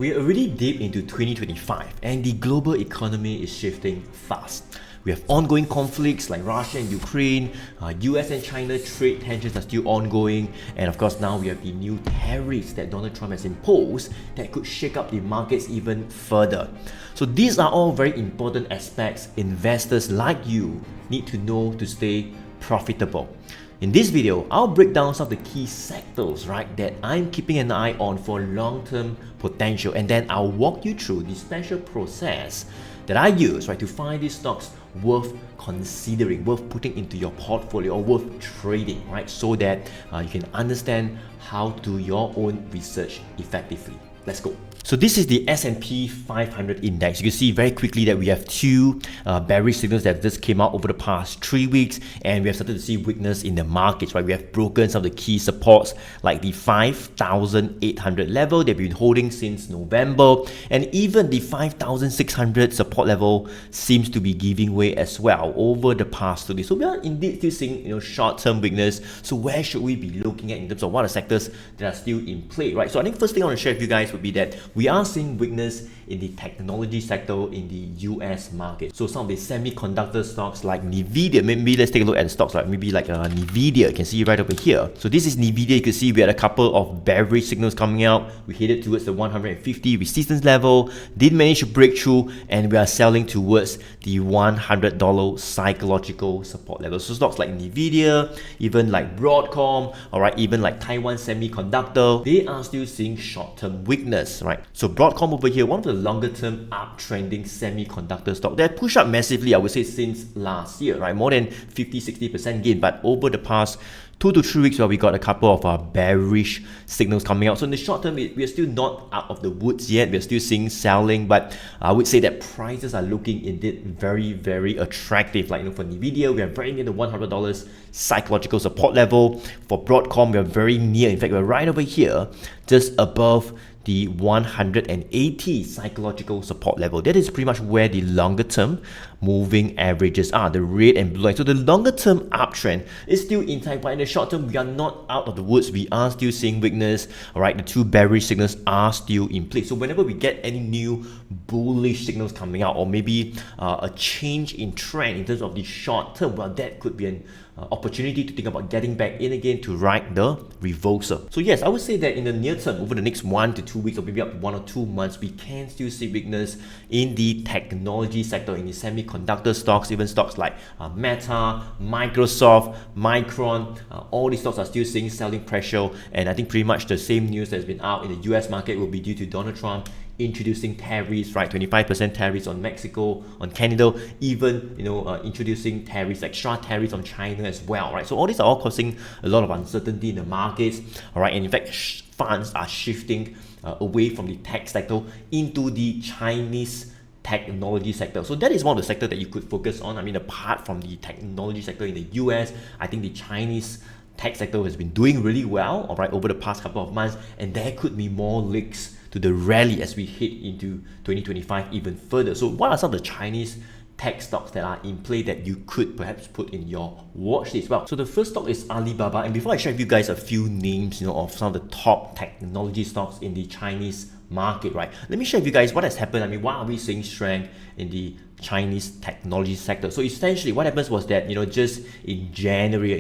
We're already deep into 2025 and the global economy is shifting fast. We have ongoing conflicts like Russia and Ukraine, US and China trade tensions are still ongoing, and of course now we have the new tariffs that Donald Trump has imposed that could shake up the markets even further. So these are all very important aspects investors like you need to know to stay profitable. In this video, I'll break down some of the key sectors, that I'm keeping an eye on for long-term potential, and then I'll walk you through the special process that I use, to find these stocks worth considering, worth putting into your portfolio, or worth trading, so that you can understand how to do your own research effectively. Let's go. So this is the S&P 500 index. You can see very quickly that we have two bearish signals that just came out over the past 3 weeks, and we have started to see weakness in the markets. We have broken some of the key supports like the 5,800 level that we've been holding since November, and even the 5,600 support level seems to be giving way as well over the past 2 days. So we are indeed still seeing short-term weakness. So where should we be looking at in terms of what are sectors that are still in play, So I think first thing I want to share with you guys would be that we are seeing weakness in the technology sector in the US market. So some of the semiconductor stocks like Nvidia, maybe let's take a look at the stocks like Nvidia. You can see right over here. So this is Nvidia. You can see we had a couple of bearish signals coming out. We headed towards the 150 resistance level, did manage to break through, and we are selling towards the $100 psychological support level. So stocks like Nvidia, even like Broadcom, even like Taiwan Semiconductor, they are still seeing short-term weakness, So Broadcom over here, one of the longer-term uptrending semiconductor stock that pushed up massively, I would say, since last year, More than 50-60% gain, but over the past 2 to 3 weeks where we got a couple of bearish signals coming out. So in the short term, we are still not out of the woods yet. We're still seeing selling, but I would say that prices are looking indeed very, very attractive. For Nvidia, we are very near the $100 psychological support level. For Broadcom, we are very near. In fact, we're right over here, just above the 180 psychological support level. That is pretty much where the longer term moving averages are, the red and blue line. So the longer term uptrend is still intact, but in the short term, we are not out of the woods. We are still seeing weakness. The two bearish signals are still in place. So whenever we get any new bullish signals coming out, or maybe a change in trend in terms of the short term, well, that could be an opportunity to think about getting back in again to ride the reversal. So yes, I would say that in the near term, over the next 1 to 2 weeks, or maybe up to 1 or 2 months, we can still see weakness in the technology sector, in the semiconductor stocks, even stocks like Meta, Microsoft, Micron. All these stocks are still seeing selling pressure, and I think pretty much the same news that's been out in the US market will be due to Donald Trump introducing tariffs, 25% tariffs on Mexico, on Canada, even introducing tariffs, extra tariffs on China as well, So all these are all causing a lot of uncertainty in the markets, and in fact, funds are shifting away from the tech sector into the Chinese technology sector. So that is one of the sectors that you could focus on. Apart from the technology sector in the US, I think the Chinese tech sector has been doing really well, over the past couple of months, and there could be more leaks to the rally as we head into 2025 even further. So what are some of the Chinese tech stocks that are in play that you could perhaps put in your watch list? Well, so the first stock is Alibaba, and before I share with you guys a few names of some of the top technology stocks in the Chinese market, let me share with you guys what has happened. Why are we seeing strength in the Chinese technology sector? So essentially what happens was that just in January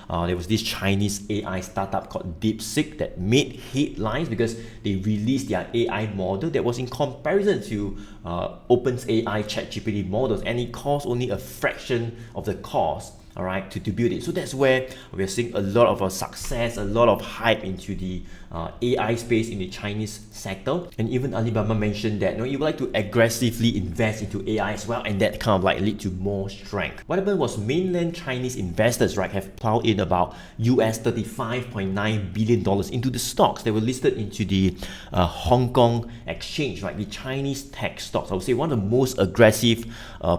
there was this Chinese AI startup called DeepSeek that made headlines because they released their AI model that was in comparison to OpenAI ChatGPT models, and it cost only a fraction of the cost to build it. So that's where we're seeing a lot of success, a lot of hype into the AI space in the Chinese sector. And even Alibaba mentioned that you would like to aggressively invest into AI as well, and that kind of lead to more strength. What happened was mainland Chinese investors have plowed in about US $35.9 billion into the stocks that were listed into the Hong Kong exchange, the Chinese tech stocks. I would say one of the most aggressive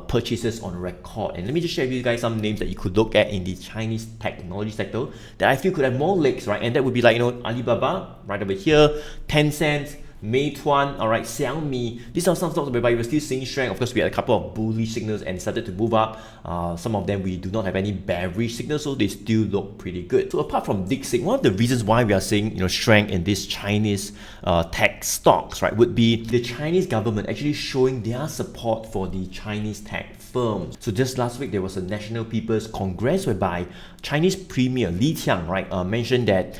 purchases on record. And let me just share with you guys some names that you could look at in the Chinese technology sector that I feel could have more legs, and that would be Alibaba right over here, Tencent, Meituan, all right, Xiaomi. These are some stocks whereby we're still seeing strength. Of course, we had a couple of bullish signals and started to move up. Some of them we do not have any bearish signals, so they still look pretty good. So apart from Dixit, one of the reasons why we are seeing strength in these Chinese tech stocks, right, would be the Chinese government actually showing their support for the Chinese tech firms. So just last week there was a National People's Congress whereby Chinese Premier Li Qiang, right, mentioned that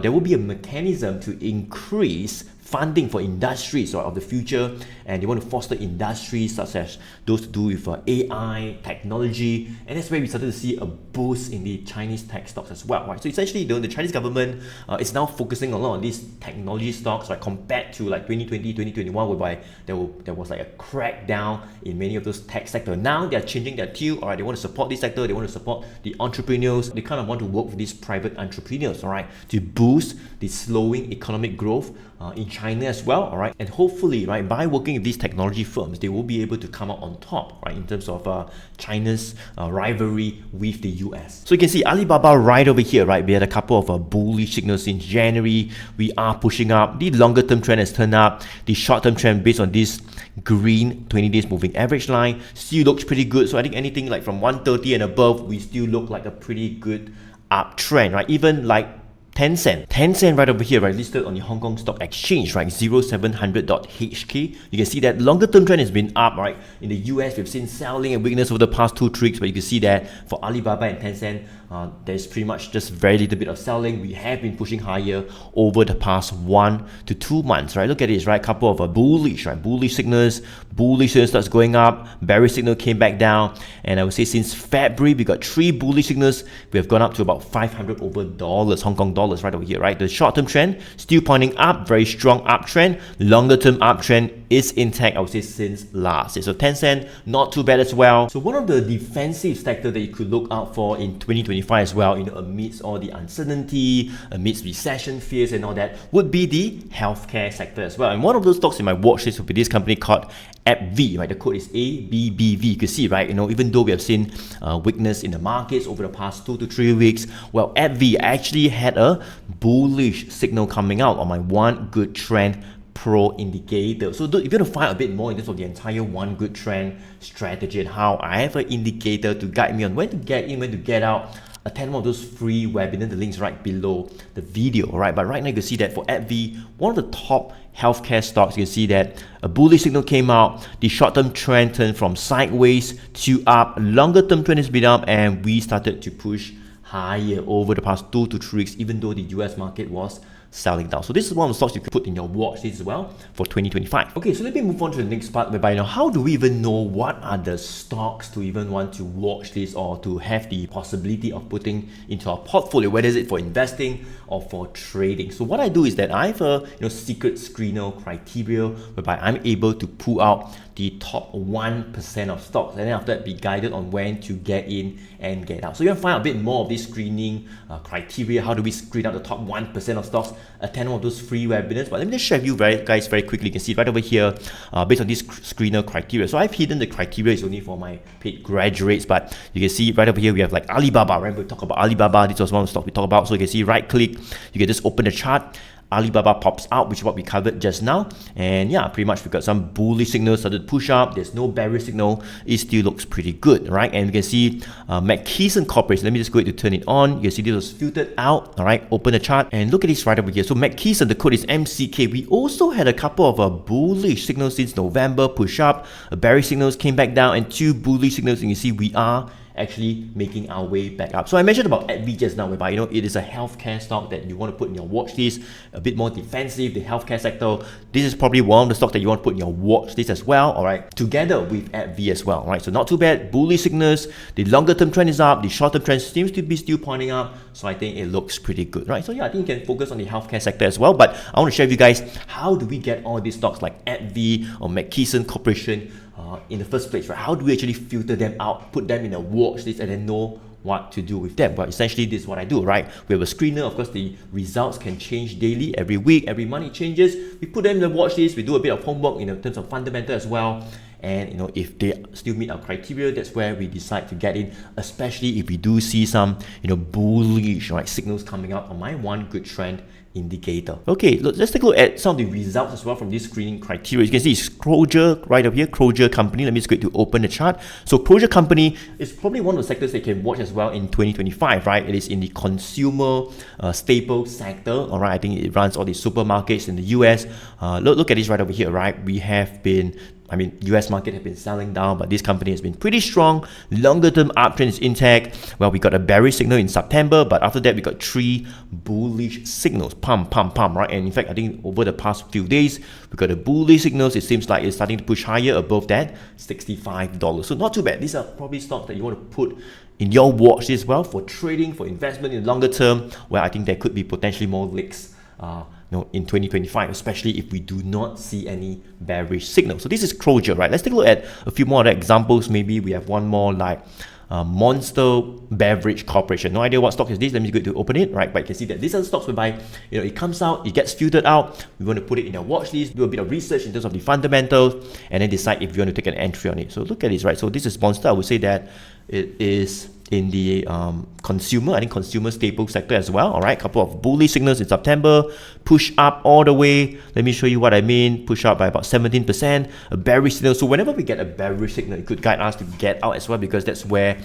there will be a mechanism to increase funding for industries of the future, and they want to foster industries such as those to do with AI, technology, and that's where we started to see a boost in the Chinese tech stocks as well, right? So essentially, the Chinese government is now focusing a lot on these technology stocks, right, compared to like 2020, 2021, whereby there was like a crackdown in many of those tech sectors. Now they're changing their tune, all right? They want to support this sector, they want to support the entrepreneurs, they kind of want to work with these private entrepreneurs, all right, to boost the slowing economic growth in China as well, all right, and hopefully, right, by working with these technology firms, they will be able to come out on top, right, in terms of China's rivalry with the US. So you can see Alibaba right over here, right, we had a couple of bullish signals since January. We are pushing up. The longer term trend has turned up. The short term trend based on this green 20 days moving average line still looks pretty good. So I think anything like from 130 and above, we still look like a pretty good uptrend, right? Even like Tencent right over here, right, listed on the Hong Kong Stock Exchange, right, 0700.HK. You can see that longer term trend has been up, right. In the US, we've seen selling and weakness over the past 2-3 weeks, but you can see that for Alibaba and Tencent, there's pretty much just very little bit of selling. We have been pushing higher over the past 1 to 2 months, right. Look at this, right, couple of bullish signals starts going up, bearish signal came back down, and I would say since February, we got 3 bullish signals. We have gone up to about $500 over Hong Kong dollars right over here, right? The short-term trend still pointing up, very strong uptrend. Longer-term uptrend is intact, I would say, since last year. So Tencent, not too bad as well. So one of the defensive sectors that you could look out for in 2025 as well, amidst all the uncertainty, amidst recession fears and all that, would be the healthcare sector as well. And one of those stocks in my watch list would be this company called abbvie, right? The code is abbvie. You can see, right, even though we have seen weakness in the markets over the past 2 to 3 weeks, well, abbvie actually had a bullish signal coming out on my one good trend pro indicator. So if you want to find a bit more in terms of the entire one good trend strategy and how I have an indicator to guide me on when to get in, when to get out, attend one of those free webinars. The link's right below the video, right? But right now you can see that for abbvie, one of the top healthcare stocks, you can see that a bullish signal came out. The short-term trend turned from sideways to up. Longer-term trend has been up, and we started to push higher over the past 2 to 3 weeks, even though the US market was selling down. So this is one of the stocks you could put in your watch list as well for 2025. Okay, so let me move on to the next part, whereby how do we even know what are the stocks to even want to watch this or to have the possibility of putting into our portfolio, whether is it for investing or for trading. So what I do is that I have a secret screener criteria whereby I'm able to pull out the top 1% of stocks, and then after that be guided on when to get in and get out. So you want to find a bit more of this screening criteria. How do we screen out the top 1% of stocks? Attend one of those free webinars. But let me just share with you guys very quickly. You can see right over here based on this screener criteria. So I've hidden the criteria, it's only for my paid graduates, but you can see right over here we have like Alibaba, right? We talk about Alibaba. This was one of the stocks we talk about. So you can see right click, you can just open the chart. Alibaba pops out, which is what we covered just now, and yeah, pretty much we got some bullish signals started to push up. There's no bearish signal. It still looks pretty good, right? And you can see McKesson Corporation. Let me just go ahead to turn it on. You can see this was filtered out. All right, open the chart and look at this right over here. So McKesson, the code is MCK. We also had a couple of bullish signals since November, push up. Bearish signals came back down, and 2 bullish signals. And you see we are actually making our way back up. So I mentioned about abbvie just now, whereby it is a healthcare stock that you want to put in your watch list, a bit more defensive, the healthcare sector. This is probably one of the stocks that you want to put in your watch list as well, all right, together with abbvie as well, right? So not too bad, bullish signals, the longer term trend is up, the short term trend seems to be still pointing up, so I think it looks pretty good, right? So yeah, I think you can focus on the healthcare sector as well, but I want to share with you guys, how do we get all these stocks like abbvie or McKesson Corporation in the first place, right? How do we actually filter them out, put them in a watch list, and then know what to do with them? But essentially, this is what I do, right? We have a screener. Of course, the results can change daily, every week, every month it changes. We put them in the watch list. We do a bit of homework in terms of fundamental as well. And if they still meet our criteria, that's where we decide to get in, especially if we do see some bullish, right, signals coming out on my one good trend indicator. Okay, let's take a look at some of the results as well from this screening criteria. You can see it's Kroger right up here, Kroger company. Let me just go to open the chart. So Kroger company is probably one of the sectors that you can watch as well in 2025, right? It is in the consumer staple sector, all right? I think it runs all the supermarkets in the US. Look at this right over here, right? We have been US market have been selling down, but this company has been pretty strong. Longer term uptrend is intact. Well, we got a bearish signal in September, but after that, we got 3 bullish signals. Pump, right? And in fact, I think over the past few days, we got the bullish signals. It seems like it's starting to push higher above that $65. So not too bad. These are probably stocks that you want to put in your watch list as well for trading, for investment in the longer term, where I think there could be potentially more leaks in 2025, especially if we do not see any bearish signal. So this is Kroger, right? Let's take a look at a few more other examples. Maybe we have one more like Monster Beverage Corporation. No idea what stock is this. Let me go to open it, right? But you can see that these are the stocks whereby it comes out, it gets filtered out. We want to put it in our watch list, do a bit of research in terms of the fundamentals, and then decide if you want to take an entry on it. So look at this, right? So this is Monster. I would say that it is in the consumer staple sector as well. All right, couple of bullish signals in September, push up all the way. Let me show you what I mean. Push up by about 17%. A bearish signal. So whenever we get a bearish signal, it could guide us to get out as well, because that's where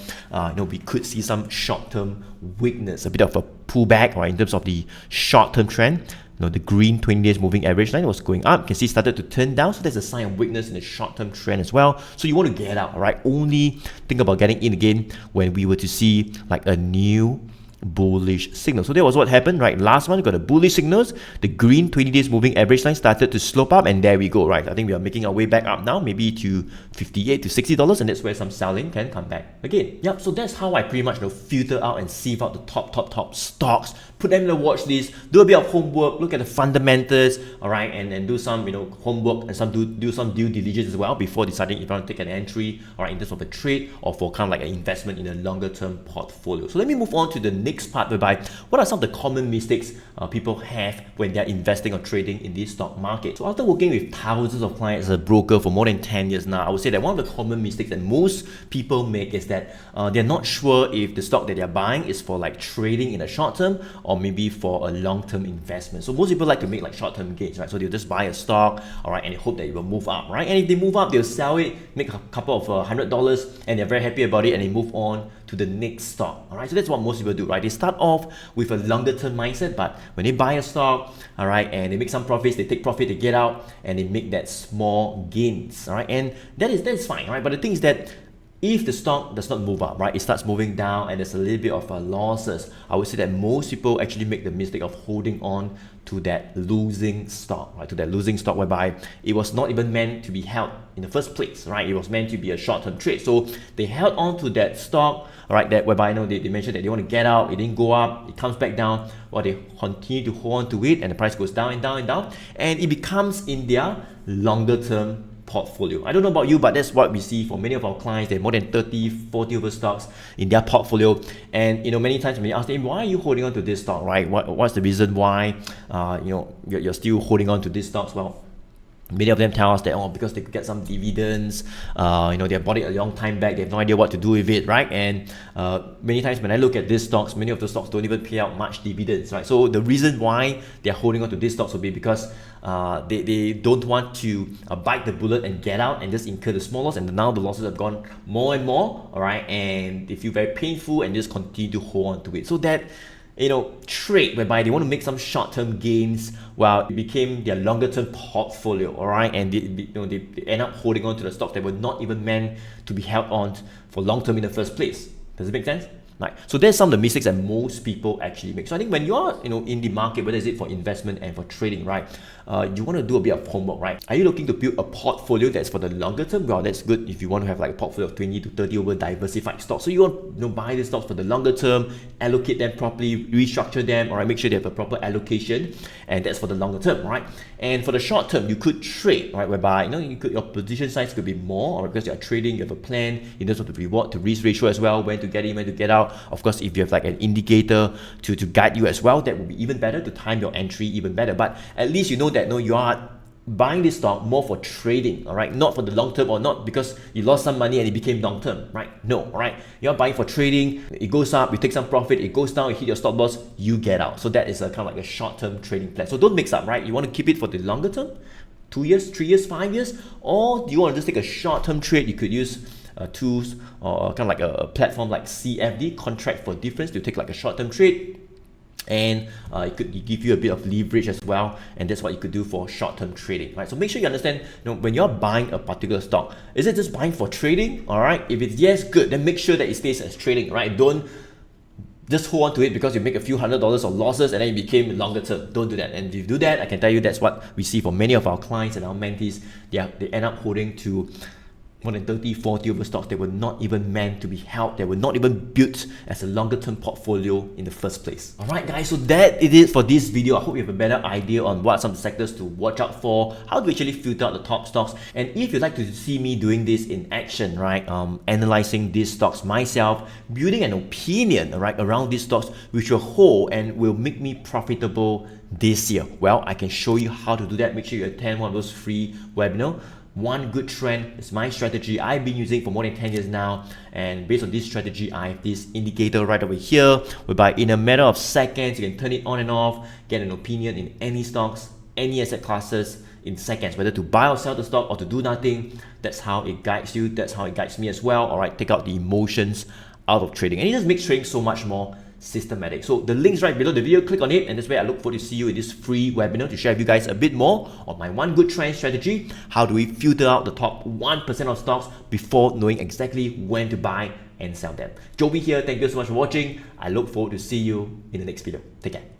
we could see some short-term weakness, a bit of a pullback, right, in terms of the short-term trend. The green 20 days moving average line was going up. You can see it started to turn down. So there's a sign of weakness in the short-term trend as well. So you want to get out, all right? Only think about getting in again when we were to see like a new bullish signal. So that was what happened, right? Last month, we got a bullish signals. The green 20 days moving average line started to slope up, and there we go, right? I think we are making our way back up now, maybe to $58 to $60, and that's where some selling can come back again. Yep, so that's how I pretty much filter out and sieve out the top stocks, put them in the watch list, do a bit of homework, look at the fundamentals, all right, and do some homework and do some due diligence as well before deciding if you want to take an entry, all right, in terms of a trade or for kind of like an investment in a longer term portfolio. So let me move on to the next part, whereby what are some of the common mistakes people have when they're investing or trading in this stock market. So after working with thousands of clients as a broker for more than 10 years now, I would say that one of the common mistakes that most people make is that they're not sure if the stock that they're buying is for like trading in the short term or maybe for a long-term investment. So most people like to make like short-term gains, right? So they'll just buy a stock, all right, and they hope that it will move up, right? And if they move up, they'll sell it, make a couple of $100, and they're very happy about it, and they move on to the next stock, all right? So that's what most people do, right? They start off with a longer-term mindset, but when they buy a stock, all right, and they make some profits, they take profit, they get out, and they make that small gains, all right? And that's fine, right? But the thing is that if the stock does not move up, right, it starts moving down and there's a little bit of losses, I would say that most people actually make the mistake of holding on to that losing stock, right, to that losing stock whereby it was not even meant to be held in the first place, right? It was meant to be a short-term trade. So they held on to that stock, all right, that whereby they mentioned that they want to get out, it didn't go up, it comes back down, or they continue to hold on to it and the price goes down and down and down, and it becomes in their longer-term portfolio. I don't know about you, but that's what we see for many of our clients. They have more than 30, 40 over stocks in their portfolio. And many times when you ask them, why are you holding on to this stock, right? What's the reason why you're still holding on to these stocks? Well, many of them tell us that because they could get some dividends, they bought it a long time back, they have no idea what to do with it, right? And many times when I look at these stocks, many of the stocks don't even pay out much dividends, right? So the reason why they're holding on to these stocks will be because they don't want to bite the bullet and get out and just incur the small loss, and now the losses have gone more and more, all right, and they feel very painful and just continue to hold on to it. So that trade whereby they want to make some short-term gains while it became their longer-term portfolio, all right, and they end up holding on to the stocks that were not even meant to be held on for long-term in the first place. Does it make sense? Right. So there's some of the mistakes that most people actually make. So I think when you're in the market, whether it's for investment and for trading, right, you want to do a bit of homework, right? Are you looking to build a portfolio that's for the longer term? Well, that's good if you want to have like a portfolio of 20 to 30 over diversified stocks. So you want to buy the stocks for the longer term, allocate them properly, restructure them, all right, make sure they have a proper allocation, and that's for the longer term, right? And for the short term, you could trade, right, whereby your position size could be more, or because you're trading, you have a plan in terms of the reward to risk ratio as well, when to get in, when to get out. Of course, if you have like an indicator to guide you as well, that would be even better to time your entry even better. But at least you know that you are buying this stock more for trading, all right? Not for the long term, or not because you lost some money and it became long term, right? No, all right? You're buying for trading, it goes up, you take some profit, it goes down, you hit your stop loss, you get out. So that is a kind of like a short-term trading plan. So don't mix up, right? You want to keep it for the longer term, 2 years, 3 years, 5 years, or do you want to just take a short-term trade? You could use tools or kind of like a platform like CFD, contract for difference, to take like a short-term trade. And it could give you a bit of leverage as well, and that's what you could do for short-term trading, right? So make sure you understand, when you're buying a particular stock, is it just buying for trading? All right, if it's yes, good, then make sure that it stays as trading, right? Don't just hold on to it because you make a few $100s of losses and then it became longer term. Don't do that. And if you do that, I can tell you that's what we see for many of our clients and our mentees. They end up holding to more than 30, 40 over stocks that were not even meant to be held, that were not even built as a longer term portfolio in the first place. Alright guys, so that it is for this video. I hope you have a better idea on what are some of the sectors to watch out for, how to actually filter out the top stocks, and if you'd like to see me doing this in action, right, analyzing these stocks myself, building an opinion, right, around these stocks which will hold and will make me profitable this year, well, I can show you how to do that. Make sure you attend one of those free webinars. One good trend is my strategy I've been using for more than 10 years now, and based on this strategy, I have this indicator right over here whereby in a matter of seconds you can turn it on and off, get an opinion in any stocks, any asset classes in seconds, whether to buy or sell the stock or to do nothing. That's how it guides you, that's how it guides me as well. Alright, take out the emotions out of trading, and it just makes trading so much more systematic. So the link's right below the video, click on it, and that's where I look forward to see you in this free webinar to share with you guys a bit more on my one good trend strategy. How do we filter out the top 1% of stocks before knowing exactly when to buy and sell them? Joby here, thank you so much for watching. I look forward to see you in the next video. Take care.